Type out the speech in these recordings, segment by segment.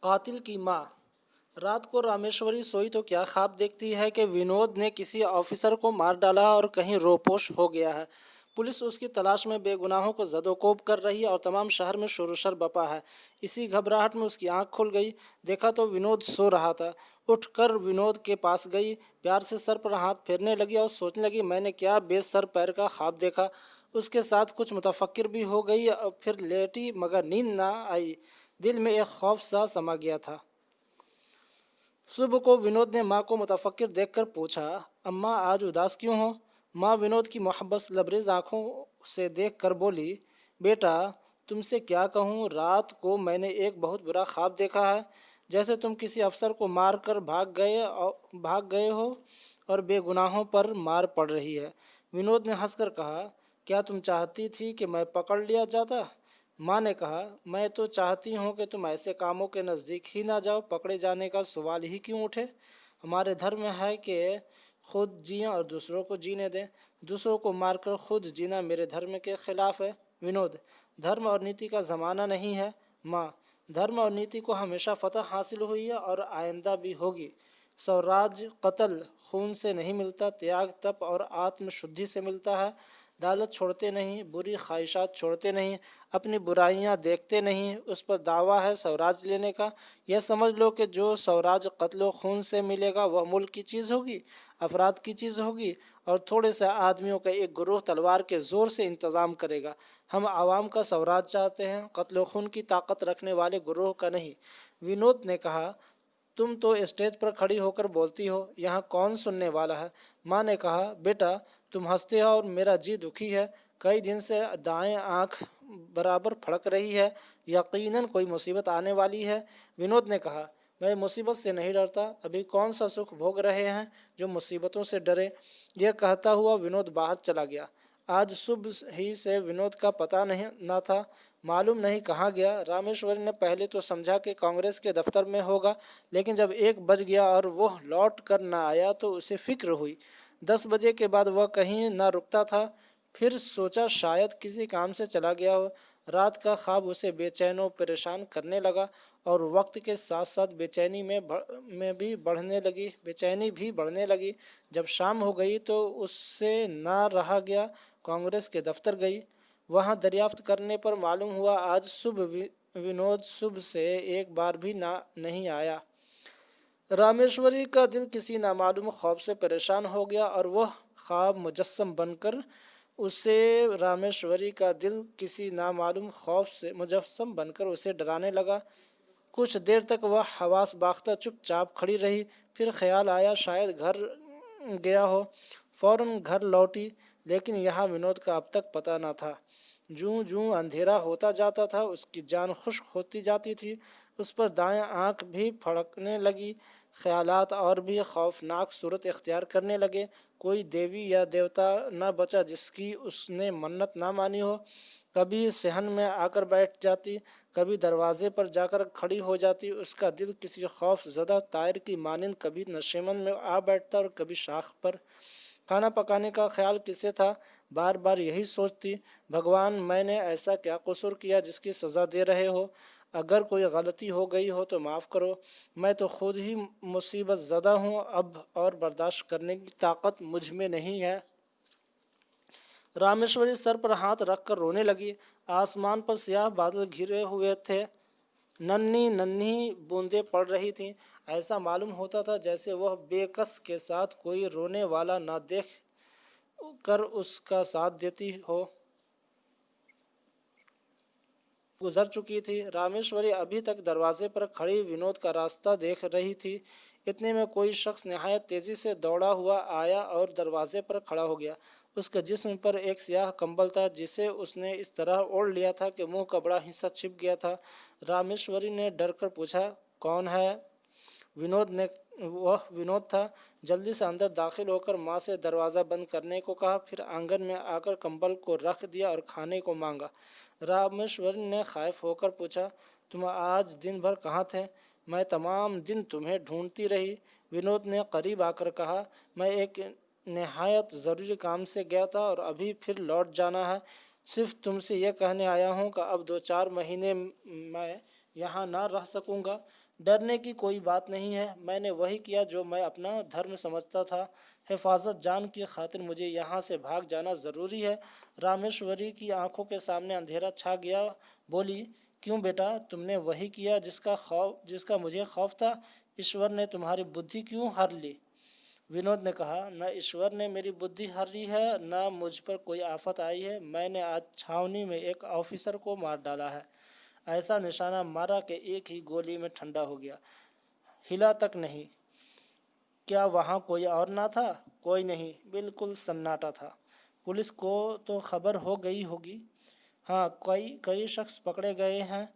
कातिल की मां। रात को रामेश्वरी सोई तो क्या ख्वाब देखती है कि विनोद ने किसी ऑफिसर को मार डाला और कहीं रोपोश हो गया है। पुलिस उसकी तलाश में बेगुनाहों को जदोकोब कर रही है और तमाम शहर में शोरशर बपा है। इसी घबराहट में उसकी आंख खुल गई। देखा तो विनोद सो रहा था। उठकर विनोद के पास गई, प्यार से सर पर हाथ फेरने लगी और सोचने लगी, मैंने क्या बेसर पैर का ख्वाब देखा। उसके साथ कुछ मुतफक्किर भी हो गई और फिर लेटी, मगर नींद ना आई। दिल में एक खौफ सा समा गया था। सुबह को विनोद ने माँ को मुतफक्किर देखकर पूछा, अम्मा आज उदास क्यों हो। माँ विनोद की मोहब्बत लबरेज आंखों से देखकर बोली, बेटा तुमसे क्या कहूँ, रात को मैंने एक बहुत बुरा ख्वाब देखा है। जैसे तुम किसी अफसर को मार कर भाग गए हो और बेगुनाहों पर मार पड़ रही है। विनोद ने हंसकर कहा, क्या तुम चाहती थी कि मैं पकड़ लिया जाता। माँ ने कहा, मैं तो चाहती हूँ कि तुम ऐसे कामों के नज़दीक ही ना जाओ, पकड़े जाने का सवाल ही क्यों उठे। हमारे धर्म में है कि खुद जिएं और दूसरों को जीने दें। दूसरों को मारकर खुद जीना मेरे धर्म के खिलाफ है। विनोद, धर्म और नीति का ज़माना नहीं है। माँ, धर्म और नीति को हमेशा फतह हासिल हुई है और आइंदा भी होगी। स्वराज कत्ल खून से नहीं मिलता, त्याग तप और आत्मशुद्धि से मिलता है। लालच छोड़ते नहीं, बुरी ख्वाहिशात छोड़ते नहीं, अपनी बुराइयां देखते नहीं, उस पर दावा है स्वराज लेने का। यह समझ लो कि जो स्वराज कत्लो खून से मिलेगा वह मुल्क की चीज़ होगी, अफराद की चीज़ होगी और थोड़े से आदमियों का एक ग्रोह तलवार के ज़ोर से इंतज़ाम करेगा। हम आवाम का स्वराज चाहते हैं, कत्लो खून की ताकत रखने वाले ग्रोह का नहीं। विनोद ने कहा, तुम तो स्टेज पर खड़ी होकर बोलती हो, यहाँ कौन सुनने वाला है। माँ ने कहा, बेटा तुम हंसते हो और मेरा जी दुखी है। कई दिन से दाएं आँख बराबर फड़क रही है, यकीनन कोई मुसीबत आने वाली है। विनोद ने कहा, मैं मुसीबत से नहीं डरता, अभी कौन सा सुख भोग रहे हैं जो मुसीबतों से डरे। यह कहता हुआ विनोद बाहर चला गया। आज सुबह ही से विनोद का पता नहीं ना था, मालूम नहीं कहाँ गया। रामेश्वरी ने पहले तो समझा कि कांग्रेस के दफ्तर में होगा, लेकिन जब 1 बज गया और वह लौट कर न आया तो उसे फिक्र हुई। 10 बजे के बाद वह कहीं न रुकता था। फिर सोचा शायद किसी काम से चला गया हो। रात का ख्वाब उसे बेचैन और परेशान करने लगा और वक्त के साथ साथ बेचैनी भी बढ़ने लगी। जब शाम हो गई तो उससे ना रहा गया, कांग्रेस के दफ्तर गई। वहां दरियाफ्त करने पर मालूम हुआ आज सुबह विनोद सुबह से एक बार भी नहीं आया। रामेश्वरी का दिल किसी नामालूम खौफ से परेशान हो गया और वह ख्वाब मुजस्सम बनकर उसे रामेश्वरी का दिल किसी नामालूम खौफ से मुजस्सम बनकर उसे डराने लगा। कुछ देर तक वह हवास बाख्ता चुपचाप खड़ी रही। फिर ख्याल आया शायद घर गया हो। फौरन घर लौटी, लेकिन यहाँ विनोद का अब तक पता न था। जूं जूं अंधेरा होता जाता था उसकी जान खुश्क होती जाती थी। उस पर दाएं आंख भी फड़कने लगी। ख्यालात और भी खौफनाक सूरत इख्तियार करने लगे। कोई देवी या देवता न बचा जिसकी उसने मन्नत ना मानी हो। कभी सहन में आकर बैठ जाती, कभी दरवाजे पर जाकर खड़ी हो जाती। उसका दिल किसी खौफ ज़दा तायर की मानिंद कभी नशेमन में आ बैठता और कभी शाख पर। खाना पकाने का ख्याल किसे था, बार बार यही सोचती, भगवान मैंने ऐसा क्या कसूर किया जिसकी सज़ा दे रहे हो। अगर कोई गलती हो गई हो तो माफ़ करो, मैं तो खुद ही मुसीबत ज़दा हूँ, अब और बर्दाश्त करने की ताकत मुझ में नहीं है। रामेश्वरी सर पर हाथ रखकर रोने लगी। आसमान पर स्याह बादल घिरे हुए थे, नन्ही नन्ही बूंदें पड़ रही थीं। ऐसा मालूम होता था जैसे वह बेकस के साथ कोई रोने वाला न देख कर उसका साथ देती हो। गुजर चुकी थी। रामेश्वरी अभी तक दरवाजे पर खड़ी विनोद का रास्ता देख रही थी। इतने में कोई शख्स नहायत तेजी से दौड़ा हुआ आया और दरवाजे पर खड़ा हो गया। उसके जिस्म पर एक स्याह कंबल था जिसे उसने इस तरह ओढ़ लिया था कि मुंह का बड़ा हिस्सा छिप गया था। रामेश्वरी ने डर कर पूछा, कौन है। वह विनोद था। जल्दी से अंदर दाखिल होकर माँ से दरवाज़ा बंद करने को कहा, फिर आंगन में आकर कंबल को रख दिया और खाने को मांगा। रामेश्वरी ने खौफ होकर पूछा, तुम आज दिन भर कहाँ थे। मैं तमाम दिन तुम्हें ढूंढती रही। विनोद ने करीब आकर कहा, मैं एक नहायत ज़रूरी काम से गया था और अभी फिर लौट जाना है। सिर्फ तुमसे यह कहने आया हूँ कि अब 2-4 महीने मैं यहाँ ना रह सकूँगा। डरने की कोई बात नहीं है, मैंने वही किया जो मैं अपना धर्म समझता था। हिफाजत जान की खातिर मुझे यहाँ से भाग जाना ज़रूरी है। रामेश्वरी की आंखों के सामने अंधेरा छा गया। बोली, क्यों बेटा, तुमने वही किया जिसका मुझे खौफ था? ईश्वर ने तुम्हारी बुद्धि क्यों हर ली? विनोद ने कहा, न ईश्वर ने मेरी बुद्धि हरी है, न मुझ पर कोई आफत आई है। मैंने आज छावनी में एक ऑफिसर को मार डाला है। ऐसा निशाना मारा कि एक ही गोली में ठंडा हो गया, हिला तक नहीं। क्या वहाँ कोई और ना था? कोई नहीं, बिल्कुल सन्नाटा था। पुलिस को तो खबर हो गई होगी। हाँ, कई कई शख्स पकड़े गए हैं।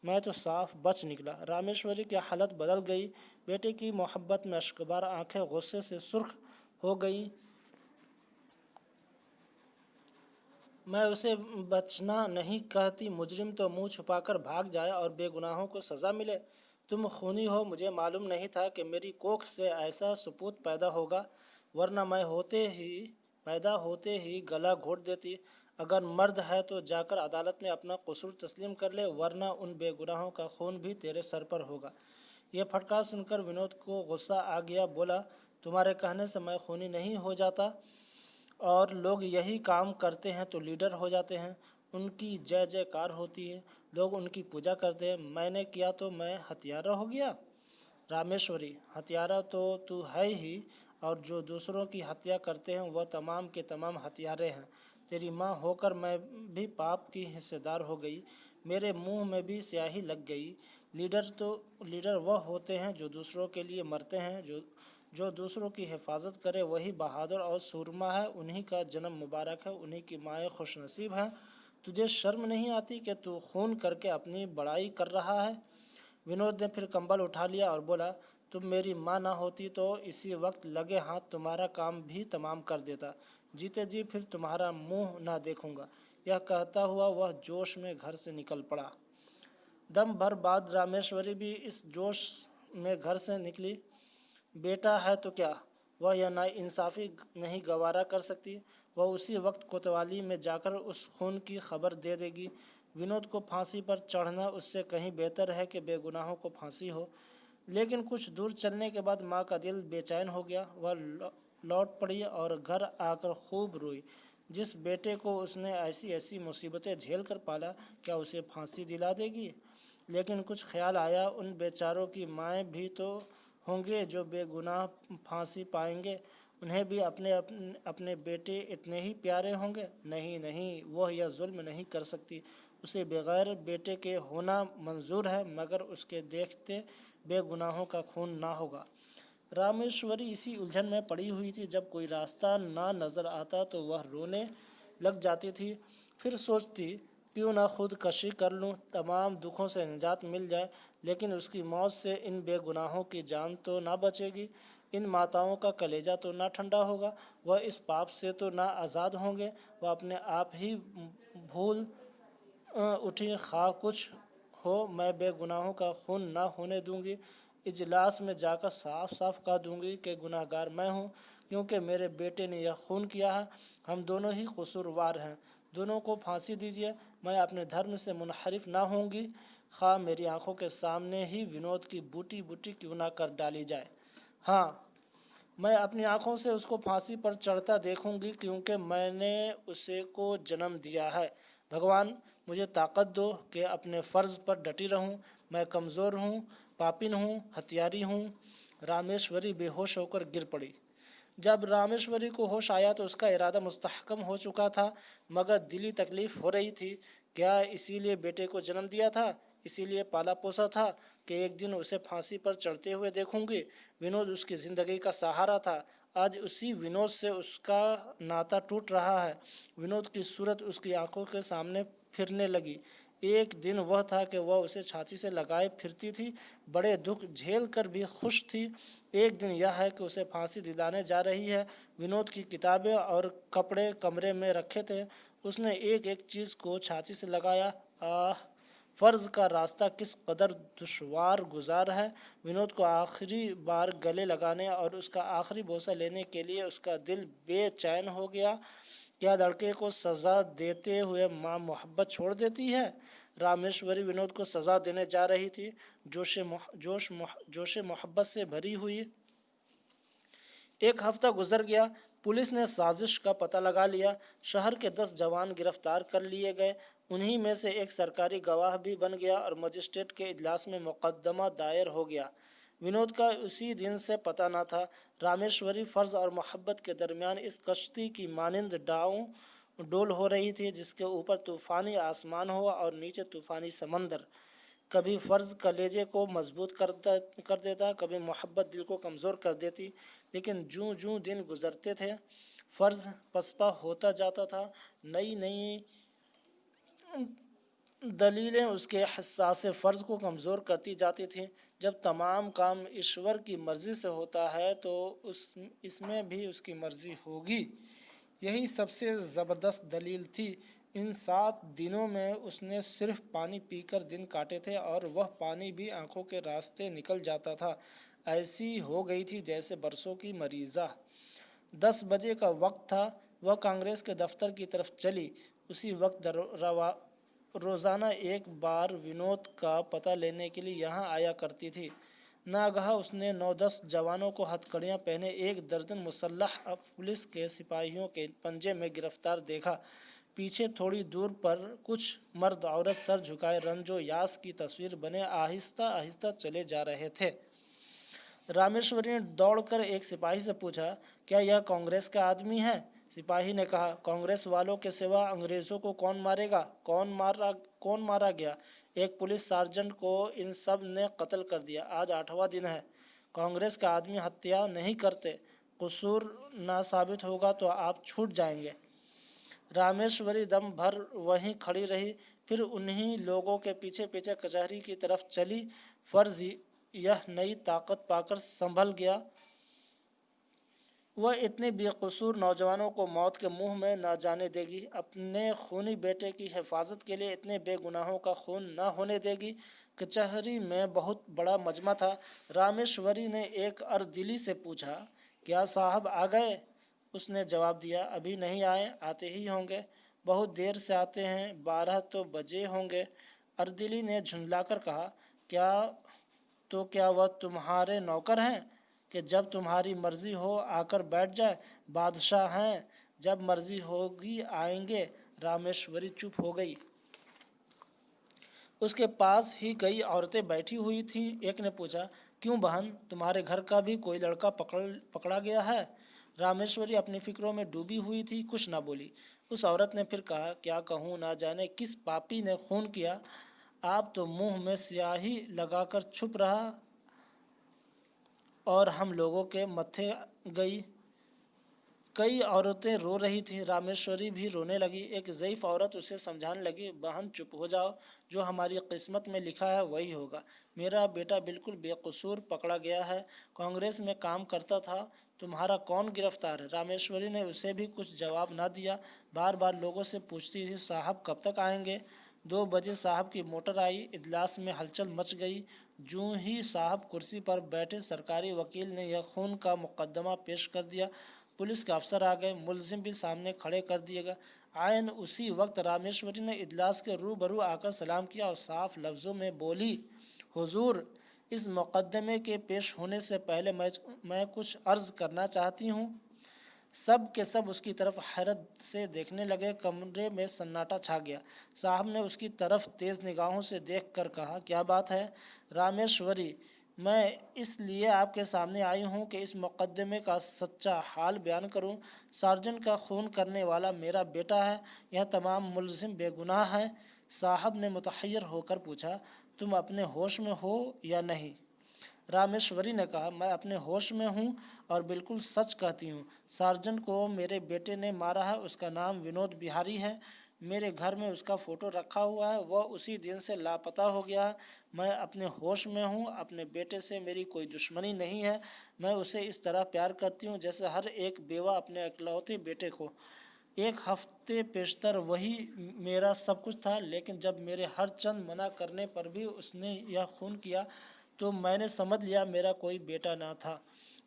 मैं तो साफ बच निकला। रामेश्वरी की हालत बदल गई। बेटे की मोहब्बत में अश्कबार आंखें गुस्से से सुर्ख हो गई। मैं उसे बचना नहीं कहती। मुजरिम तो मुंह छुपाकर भाग जाए और बेगुनाहों को सज़ा मिले। तुम खूनी हो, मुझे मालूम नहीं था कि मेरी कोख से ऐसा सपूत पैदा होगा, वरना मैं पैदा होते ही गला घोट देती। अगर मर्द है तो जाकर अदालत में अपना कसूर तस्लीम कर ले, वरना उन बेगुनाहों का खून भी तेरे सर पर होगा। यह फटकार सुनकर विनोद को गुस्सा आ गया। बोला, तुम्हारे कहने से मैं खूनी नहीं हो जाता, और लोग यही काम करते हैं तो लीडर हो जाते हैं। उनकी जय जयकार होती है, लोग उनकी पूजा करते हैं। मैंने किया तो मैं हत्यारा हो गया? रामेश्वरी, हत्यारा तो तू है ही, और जो दूसरों की हत्या करते हैं वह तमाम के तमाम हत्यारे हैं। तेरी माँ होकर मैं भी पाप की हिस्सेदार हो गई। मेरे मुंह में भी स्याही लग गई। लीडर वह होते हैं जो दूसरों के लिए मरते हैं। जो दूसरों की हिफाजत करे वही बहादुर और सूरमा है। उन्हीं का जन्म मुबारक है, उन्हीं की माएँ खुशनसीब हैं। तुझे शर्म नहीं आती कि तू खून करके अपनी बड़ाई कर रहा है? विनोद ने फिर कंबल उठा लिया और बोला, तुम मेरी माँ ना होती तो इसी वक्त लगे हाथ तुम्हारा काम भी तमाम कर देता। जीते जी फिर तुम्हारा मुंह ना देखूंगा। यह कहता हुआ वह जोश में घर से निकल पड़ा। दम भर बाद रामेश्वरी भी इस जोश में घर से निकली। बेटा है तो क्या, वह यह नाइंसाफ़ी नहीं गवारा कर सकती? वह उसी वक्त कोतवाली में जाकर उस खून की खबर दे देगी। विनोद को फांसी पर चढ़ना उससे कहीं बेहतर है कि बेगुनाहों को फांसी हो। लेकिन कुछ दूर चलने के बाद माँ का दिल बेचैन हो गया। वह लौट पड़ी और घर आकर खूब रोई। जिस बेटे को उसने ऐसी ऐसी मुसीबतें झेल कर पाला, क्या उसे फांसी दिला देगी? लेकिन कुछ ख्याल आया, उन बेचारों की माएँ भी तो होंगे जो बेगुनाह फांसी पाएंगे। उन्हें भी अपने बेटे इतने ही प्यारे होंगे। नहीं नहीं, वह यह जुल्म नहीं कर सकती। उसे बगैर बेटे के होना मंजूर है, मगर उसके देखते बेगुनाहों का खून ना होगा। रामेश्वरी इसी उलझन में पड़ी हुई थी। जब कोई रास्ता ना नज़र आता तो वह रोने लग जाती थी। फिर सोचती, क्यों ना खुदकशी कर लूं, तमाम दुखों से निजात मिल जाए। लेकिन उसकी मौत से इन बेगुनाहों की जान तो ना बचेगी, इन माताओं का कलेजा तो ना ठंडा होगा, वह इस पाप से तो ना आज़ाद होंगे। वह अपने आप ही भूल उठी, खा कुछ हो, मैं बेगुनाहों का खून ना होने दूंगी। इजलास में जाकर साफ साफ कह दूंगी कि गुनाहगार मैं हूँ, क्योंकि मेरे बेटे ने यह खून किया है। हम दोनों ही कसूरवार हैं। दोनों को फांसी दीजिए। मैं अपने धर्म से मुनहरिफ ना होंगी, खा मेरी आंखों के सामने ही विनोद की बूटी बूटी क्यों ना कर डाली जाए। हाँ, मैं अपनी आंखों से उसको फांसी पर चढ़ता देखूंगी, क्योंकि मैंने उसे को जन्म दिया है। भगवान, मुझे ताकत दो कि अपने फ़र्ज़ पर डटी रहूं। मैं कमज़ोर हूं, पापिन हूं, हत्यारी हूं। रामेश्वरी बेहोश होकर गिर पड़ी। जब रामेश्वरी को होश आया तो उसका इरादा मुस्तहकम हो चुका था, मगर दिली तकलीफ़ हो रही थी। क्या इसीलिए बेटे को जन्म दिया था, इसीलिए पाला पोसा था कि एक दिन उसे फांसी पर चढ़ते हुए देखूंगी? विनोद उसकी ज़िंदगी का सहारा था। आज उसी विनोद से उसका नाता टूट रहा है। विनोद की सूरत उसकी आंखों के सामने फिरने लगी। एक दिन वह था कि वह उसे छाती से लगाए फिरती थी, बड़े दुख झेल कर भी खुश थी। एक दिन यह है कि उसे फांसी दिलाने जा रही है। विनोद की किताबें और कपड़े कमरे में रखे थे। उसने एक एक चीज़ को छाती से लगाया। आह, फ़र्ज़ का रास्ता किस कदर दुश्वार गुजार है। विनोद को आखिरी बार गले लगाने और उसका आखिरी बोसा लेने के लिए उसका दिल बेचैन हो गया। क्या लड़के को सज़ा देते हुए माँ मोहब्बत छोड़ देती है? रामेश्वरी विनोद को सज़ा देने जा रही थी। जोश मोहब्बत से भरी हुई। एक हफ्ता गुजर गया। पुलिस ने साजिश का पता लगा लिया। शहर के 10 जवान गिरफ्तार कर लिए गए। उन्हीं में से एक सरकारी गवाह भी बन गया और मजिस्ट्रेट के इजलास में मुकदमा दायर हो गया। विनोद का उसी दिन से पता न था। रामेश्वरी फ़र्ज़ और मोहब्बत के दरमियान इस कश्ती की मानिंद डोल हो रही थी, जिसके ऊपर तूफ़ानी आसमान हो और नीचे तूफ़ानी समंदर। कभी फ़र्ज़ कलेजे को मजबूत कर देता, कभी मोहब्बत दिल को कमज़ोर कर देती। लेकिन जूं जूं दिन गुजरते थे, फ़र्ज़ पसपा होता जाता था। नई नई दलीलें उसके हसास फ़र्ज़ को कमज़ोर करती जाती थीं। जब तमाम काम ईश्वर की मर्ज़ी से होता है तो इसमें भी उसकी मर्ज़ी होगी, यही सबसे ज़बरदस्त दलील थी। इन 7 दिनों में उसने सिर्फ पानी पीकर दिन काटे थे और वह पानी भी आंखों के रास्ते निकल जाता था। ऐसी हो गई थी जैसे बरसों की मरीज़ा। 10 बजे का वक्त था। वह कांग्रेस के दफ्तर की तरफ चली। उसी वक्त रोज़ाना एक बार विनोद का पता लेने के लिए यहाँ आया करती थी। नागहा उसने 9-10 जवानों को हथकड़ियाँ पहने 1 दर्जन मुसल्लह पुलिस के सिपाहियों के पंजे में गिरफ्तार देखा। पीछे थोड़ी दूर पर कुछ मर्द औरत सर झुकाए रंजो यास की तस्वीर बने आहिस्ता आहिस्ता चले जा रहे थे। रामेश्वरी ने दौड़कर एक सिपाही से पूछा, क्या यह कांग्रेस का आदमी है? सिपाही ने कहा, कांग्रेस वालों के सिवा अंग्रेज़ों को कौन मारेगा? कौन मारा गया? एक पुलिस सार्जेंट को इन सब ने कत्ल कर दिया। आज 8वां दिन है। कांग्रेस का आदमी हत्या नहीं करते। कसूर ना साबित होगा तो आप छूट जाएंगे। रामेश्वरी दम भर वहीं खड़ी रही, फिर उन्हीं लोगों के पीछे पीछे कचहरी की तरफ चली। फ़र्ज़ यह नई ताकत पाकर संभल गया। वह इतने बेकसूर नौजवानों को मौत के मुंह में न जाने देगी। अपने खूनी बेटे की हिफाजत के लिए इतने बेगुनाहों का खून न होने देगी। कचहरी में बहुत बड़ा मजमा था। रामेश्वरी ने एक अर्ज़दिली से पूछा, क्या साहब आ गए? उसने जवाब दिया, अभी नहीं आए, आते ही होंगे। बहुत देर से आते हैं, 12 तो बजे होंगे। अर्ज़दिली ने झुंझलाकर कहा, क्या वह तुम्हारे नौकर हैं कि जब तुम्हारी मर्ज़ी हो आकर बैठ जाए? बादशाह हैं, जब मर्ज़ी होगी आएंगे। रामेश्वरी चुप हो गई। उसके पास ही कई औरतें बैठी हुई थीं। एक ने पूछा, क्यों बहन, तुम्हारे घर का भी कोई लड़का पकड़ा गया है? रामेश्वरी अपनी फिक्रों में डूबी हुई थी, कुछ ना बोली। उस औरत ने फिर कहा, क्या कहूँ, ना जाने किस पापी ने खून किया। आप तो मुंह में स्याही लगाकर छुप रहा और हम लोगों के मत्थे गई। कई औरतें रो रही थीं। रामेश्वरी भी रोने लगी। एक ज़ईफ़ औरत उसे समझाने लगी, बहन चुप हो जाओ, जो हमारी किस्मत में लिखा है वही होगा। मेरा बेटा बिल्कुल बेकसूर पकड़ा गया है, कांग्रेस में काम करता था। तुम्हारा कौन गिरफ्तार है? रामेश्वरी ने उसे भी कुछ जवाब ना दिया। बार बार लोगों से पूछती थी, साहब कब तक आएंगे? 2 बजे साहब की मोटर आई। इजलास में हलचल मच गई। जूं ही साहब कुर्सी पर बैठे, सरकारी वकील ने यह खून का मुकदमा पेश कर दिया। पुलिस के अफसर आ गए, मुलजिम भी सामने खड़े कर दिए गए। आयन उसी वक्त रामेश्वरी ने इजलास के रूबरू आकर सलाम किया और साफ लफ्ज़ों में बोली, हुजूर, इस मुकदमे के पेश होने से पहले मैं कुछ अर्ज़ करना चाहती हूँ। सब के सब उसकी तरफ हैरत से देखने लगे। कमरे में सन्नाटा छा गया। साहब ने उसकी तरफ तेज़ निगाहों से देखकर कहा, क्या बात है? रामेश्वरी, मैं इसलिए आपके सामने आई हूँ कि इस मुकदमे का सच्चा हाल बयान करूँ। सार्जेंट का खून करने वाला मेरा बेटा है। यह तमाम मुलजिम बेगुनाह है। साहब ने मुतहय्यर होकर पूछा, तुम अपने होश में हो या नहीं? रामेश्वरी ने कहा, मैं अपने होश में हूँ और बिल्कुल सच कहती हूँ। सार्जेंट को मेरे बेटे ने मारा है। उसका नाम विनोद बिहारी है। मेरे घर में उसका फ़ोटो रखा हुआ है। वह उसी दिन से लापता हो गया है। मैं अपने होश में हूँ। अपने बेटे से मेरी कोई दुश्मनी नहीं है। मैं उसे इस तरह प्यार करती हूँ जैसे हर एक बेवा अपने इकलौते बेटे को। 1 हफ्ते पेशतर वही मेरा सब कुछ था, लेकिन जब मेरे हर चंद मना करने पर भी उसने यह खून किया तो मैंने समझ लिया मेरा कोई बेटा ना था।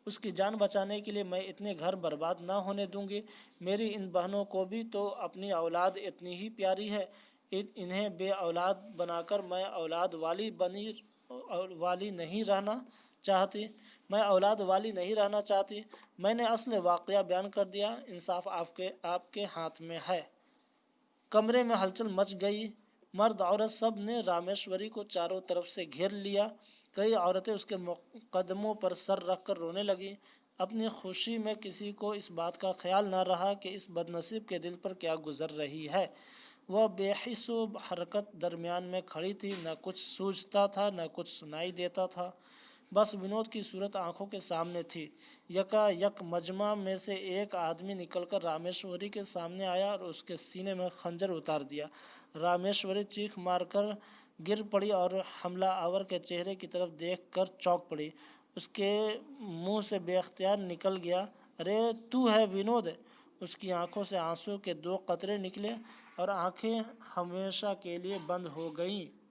उसकी जान बचाने के लिए मैं इतने घर बर्बाद ना होने दूंगी। मेरी इन बहनों को भी तो अपनी औलाद इतनी ही प्यारी है। انہیں بے اولاد بنا کر میں اولاد والی نہیں رہنا چاہتی میں نے اصل واقعہ بیان کر دیا، انصاف آپ کے ہاتھ میں ہے۔ کمرے میں ہلچل مچ گئی، مرد عورت سب نے رامیشوری کو چاروں طرف سے گھیر لیا۔ کئی عورتیں اس کے قدموں پر سر رکھ کر رونے لگیں۔ اپنی خوشی میں کسی کو اس بات کا خیال نہ رہا کہ اس بدنصیب کے دل پر کیا گزر رہی ہے۔ وہ بے حس و حرکت درمیان میں کھڑی تھی، نہ کچھ سوجھتا تھا نہ کچھ سنائی دیتا تھا، بس ونود کی صورت آنکھوں کے سامنے تھی۔ یکا یک مجمع میں سے ایک آدمی نکل کر رامیشوری کے سامنے آیا اور اس کے سینے میں خنجر اتار دیا۔ رامیشوری چیخ مار کر گر پڑی اور حملہ آور کے چہرے کی طرف دیکھ کر چونک پڑی۔ اس کے منہ سے بے اختیار نکل گیا، ارے تو ہے ونود؟ اس کی آنکھوں سے آنسو کے 2 قطرے نکلے اور آنکھیں ہمیشہ کے لیے بند ہو گئیں۔